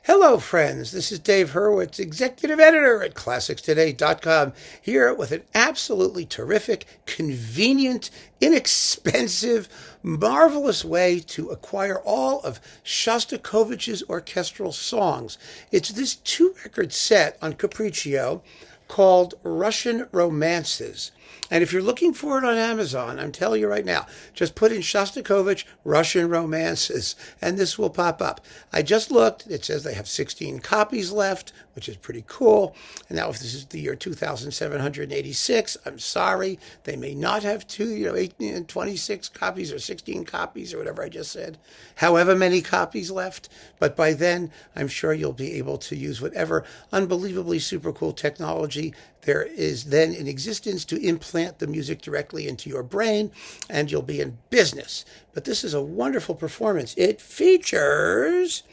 Hello, friends. This is Dave Hurwitz, executive editor at ClassicsToday.com, here with an absolutely terrific, convenient, inexpensive, marvelous way to acquire all of Shostakovich's orchestral songs. It's this two-record set on Capriccio called Russian Romances. And if you're looking for it on Amazon, I'm telling you right now, just put in Shostakovich Russian Romances, and this will pop up. I just looked. It says they have 16 copies left, which is pretty cool. And now if this is the year 2786, I'm sorry. They may not have 26 copies or 16 copies or whatever I just said. However many copies left. But by then, I'm sure you'll be able to use whatever unbelievably super cool technology there is then in existence to implant the music directly into your brain, and you'll be in business. But this is a wonderful performance. It features,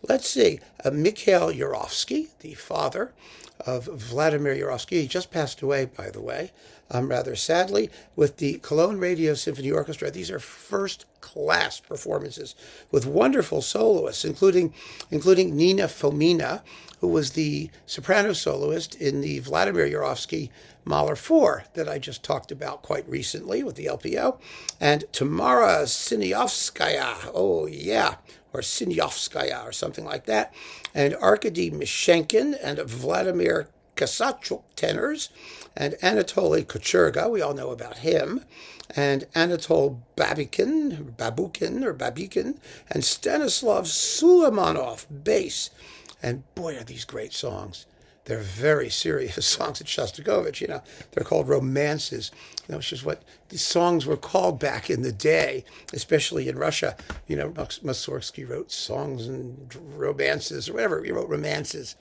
Mikhail Jurowski, the father of Vladimir Jurowski. He just passed away, by the way, rather sadly, with the Cologne Radio Symphony Orchestra. These are first-class performances with wonderful soloists, including Nina Fomina, who was the soprano soloist in the Vladimir Jurowski Mahler 4 that I just talked about quite recently with the LPO, and Tamara Sinyovskaya, or Sinyovskaya, or something like that, and Arkady Mishenkin and Vladimir Kasachuk tenors, and Anatoly Kucherga, we all know about him, and Anatol Babukin, and Stanislav Suleimanov, bass. And boy, are these great songs. They're very serious songs at Shostakovich, They're called romances, which is what these songs were called back in the day, especially in Russia. Mussorgsky wrote songs and romances, or whatever. He wrote romances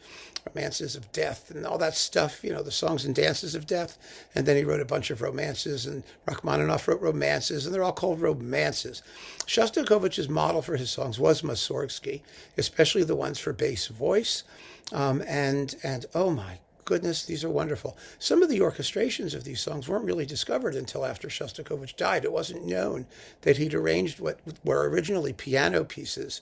of death and all that stuff, the songs and dances of death. And then he wrote a bunch of romances, and Rachmaninoff wrote romances, and they're all called romances. Shostakovich's model for his songs was Mussorgsky, especially the ones for bass voice. And oh my goodness, these are wonderful. Some of the orchestrations of these songs weren't really discovered until after Shostakovich died. It wasn't known that he'd arranged what were originally piano pieces,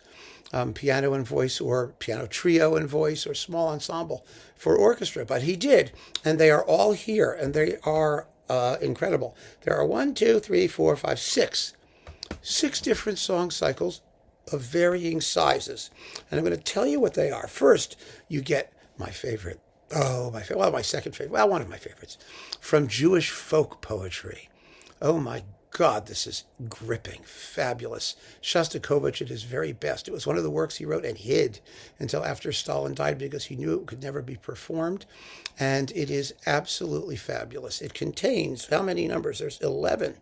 piano and voice, or piano trio and voice, or small ensemble for orchestra. But he did, and they are all here, and they are incredible. There are 6 different song cycles of varying sizes. And I'm going to tell you what they are. First, you get my favorite. My second favorite. One of my favorites. From Jewish folk poetry. Oh my God, this is gripping, fabulous. Shostakovich at his very best. It was one of the works he wrote and hid until after Stalin died because he knew it could never be performed. And it is absolutely fabulous. It contains, how many numbers? There's 11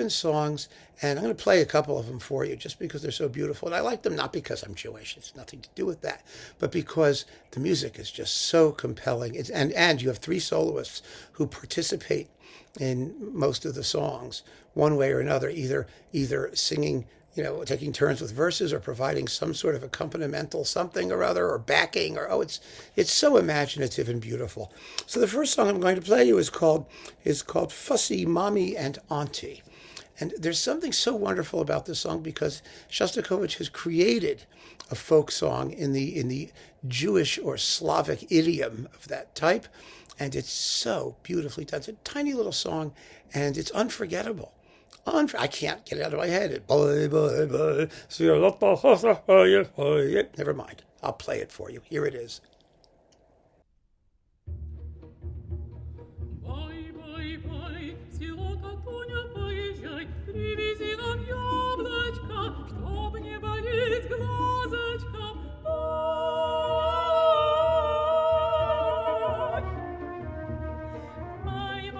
songs, and I'm going to play a couple of them for you just because they're so beautiful. And I like them not because I'm Jewish. It's nothing to do with that, but because the music is just so compelling. And you have 3 soloists who participate in most of the songs one way or another, either singing, taking turns with verses, or providing some sort of accompanimental something or other, or backing, or it's so imaginative and beautiful. So the first song I'm going to play you is called Fussy, Mommy, and Auntie. And there's something so wonderful about this song because Shostakovich has created a folk song in the Jewish or Slavic idiom of that type, and it's so beautifully done. It's a tiny little song, and it's unforgettable. I can't get it out of my head. Never mind. I'll play it for you. Here it is. Привези нам курочку, чтобы не болеть зубочком. Бай,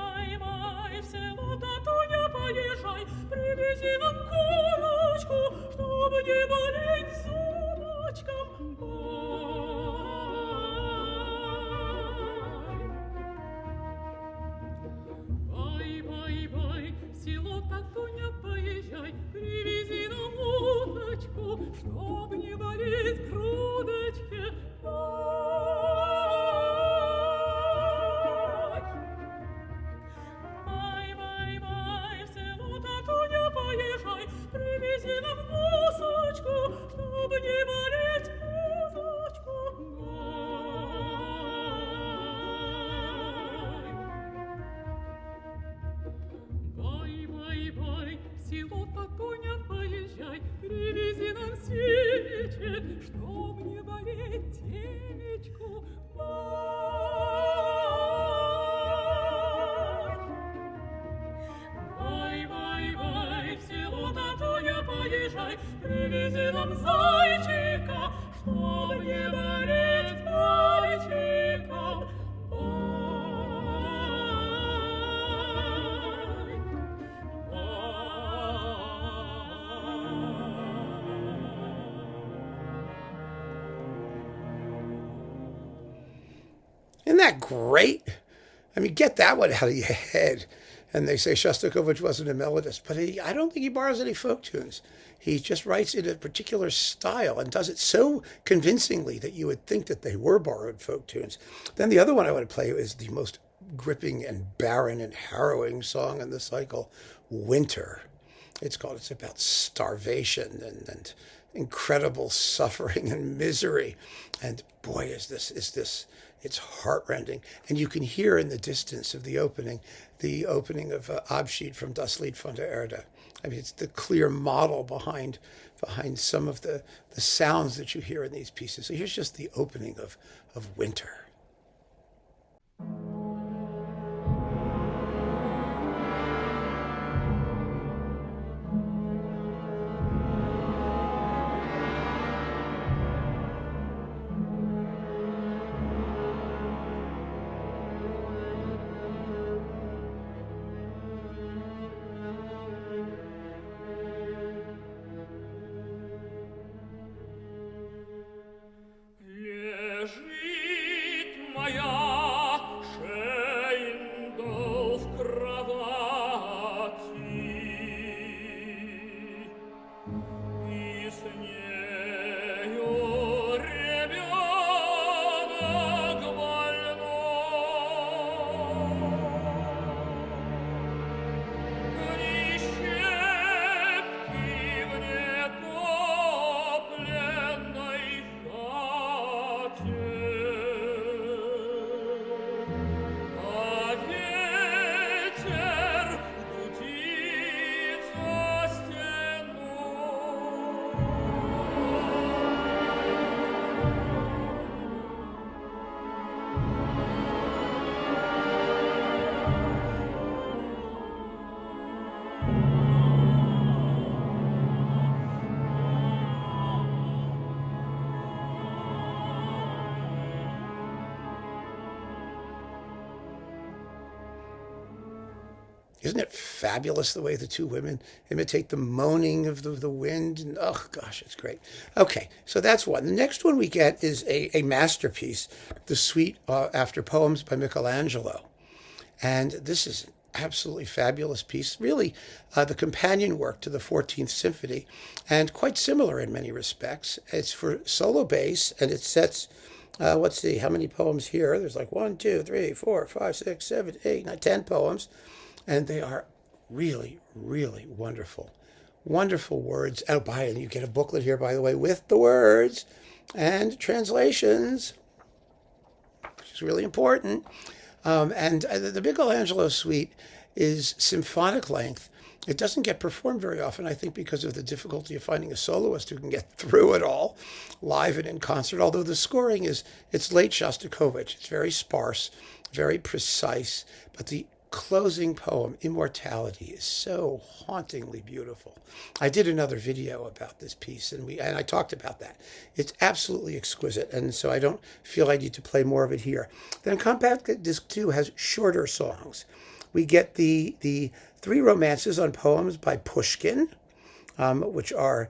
в село Татуня поезжай, привези нам уточку, чтобы не болеть грудочке. Привези нам кусочку, чтобы не болеть темечку, Вай, в село татуя поезжай, привези нам зайчика, чтоб не болеть пальчиком. Isn't that great? I mean, get that one out of your head. And they say Shostakovich wasn't a melodist, but I don't think he borrows any folk tunes. He just writes in a particular style and does it so convincingly that you would think that they were borrowed folk tunes. Then the other one I want to play is the most gripping and barren and harrowing song in the cycle, Winter. It's about starvation and incredible suffering and misery. And boy, is this, it's heartrending. And you can hear in the distance of the opening of Abschied from Das Lied von der Erde. I mean, it's the clear model behind some of the sounds that you hear in these pieces. So here's just the opening of Winter. Isn't it fabulous the way the two women imitate the moaning of the wind? And oh, gosh, it's great. Okay, so that's one. The next one we get is a masterpiece, the Suite After Poems by Michelangelo. And this is an absolutely fabulous piece, really the companion work to the 14th Symphony, and quite similar in many respects. It's for solo bass, and it sets, let's see, how many poems here? There's like 1, 2, 3, 4, 5, 6, 7, 8, 9, 10 poems. And they are really, really wonderful. Wonderful words. Oh, and you get a booklet here, by the way, with the words and translations, which is really important. And the Michelangelo Suite is symphonic length. It doesn't get performed very often, I think, because of the difficulty of finding a soloist who can get through it all live and in concert, although the scoring it's late Shostakovich. It's very sparse, very precise, but the closing poem, Immortality, is so hauntingly beautiful. I did another video about this piece, and I talked about that. It's absolutely exquisite, and so I don't feel I need to play more of it here. Then Compact Disc 2 has shorter songs. We get the three romances on poems by Pushkin, which are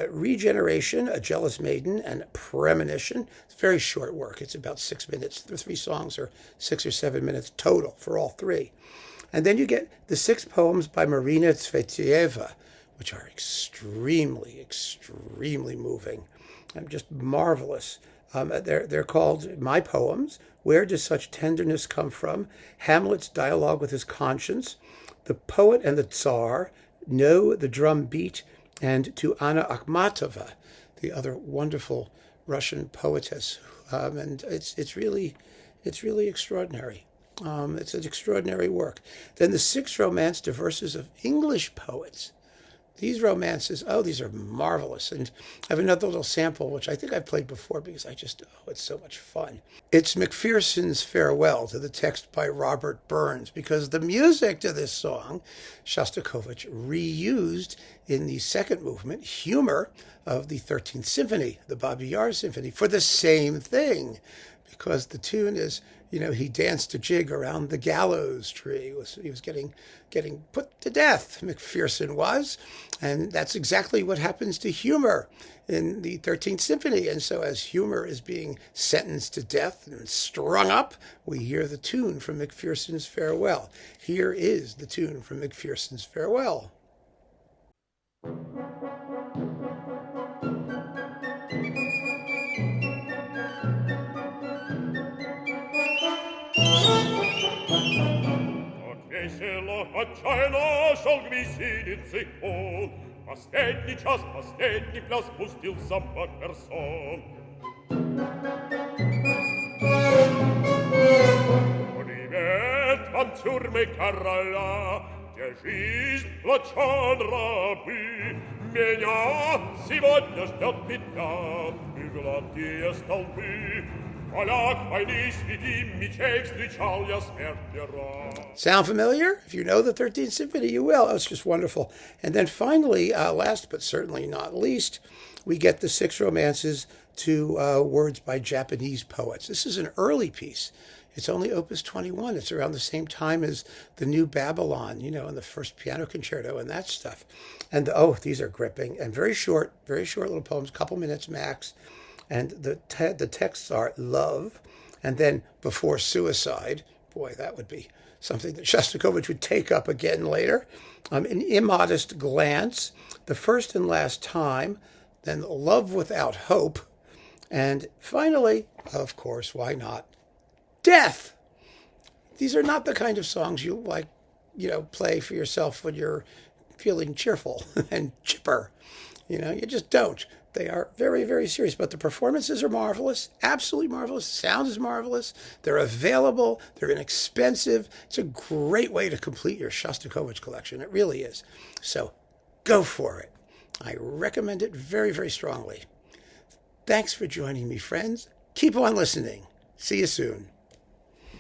Regeneration, A Jealous Maiden, and Premonition. It's very short work. It's about 6 minutes. The three songs are 6 or 7 minutes total for all three. And then you get the 6 poems by Marina Tsvetieva, which are extremely, extremely moving and just marvelous. They're called My Poems, Where Does Such Tenderness Come From? Hamlet's Dialogue with His Conscience, The Poet and the Tsar, Know the Drum Beat, and To Anna Akhmatova, the other wonderful Russian poetess. And it's really extraordinary. It's an extraordinary work. Then the 6 romance to verses of English poets. These romances, oh, these are marvelous. And I have another little sample, which I think I've played before because it's so much fun. It's Mcpherson's Farewell to the text by Robert Burns, because the music to this song, Shostakovich reused in the second movement, Humor, of the 13th Symphony, the Babi Yar Symphony, for the same thing. Because the tune is, he danced a jig around the gallows tree. He was getting put to death, Mcpherson was. And that's exactly what happens to Humor in the 13th Symphony. And so as Humor is being sentenced to death and strung up, we hear the tune from Mcpherson's Farewell. Here is the tune from Mcpherson's Farewell. Весело, отчаянно шел к виселице он. Последний час, последний пляс пустился Mcpherson. Привет вам, тюрьмы короля, где жизнь плачет рабы. Меня сегодня ждет петля и гладкие столбы. Sound familiar? If you know the 13th Symphony, you will. Oh, it's just wonderful. And then finally, last but certainly not least, we get the 6 romances to words by Japanese poets. This is an early piece. It's only Opus 21. It's around the same time as the New Babylon, and the first piano concerto and that stuff. And these are gripping and very short little poems, couple minutes max. And the texts are love, and then before suicide. Boy, that would be something that Shostakovich would take up again later. An immodest glance, the first and last time, then love without hope, and finally, of course, why not, death. These are not the kind of songs you play for yourself when you're feeling cheerful and chipper. You just don't. They are very, very serious, but the performances are marvelous, absolutely marvelous. The sound is marvelous. They're available. They're inexpensive. It's a great way to complete your Shostakovich collection. It really is. So go for it. I recommend it very, very strongly. Thanks for joining me, friends. Keep on listening. See you soon.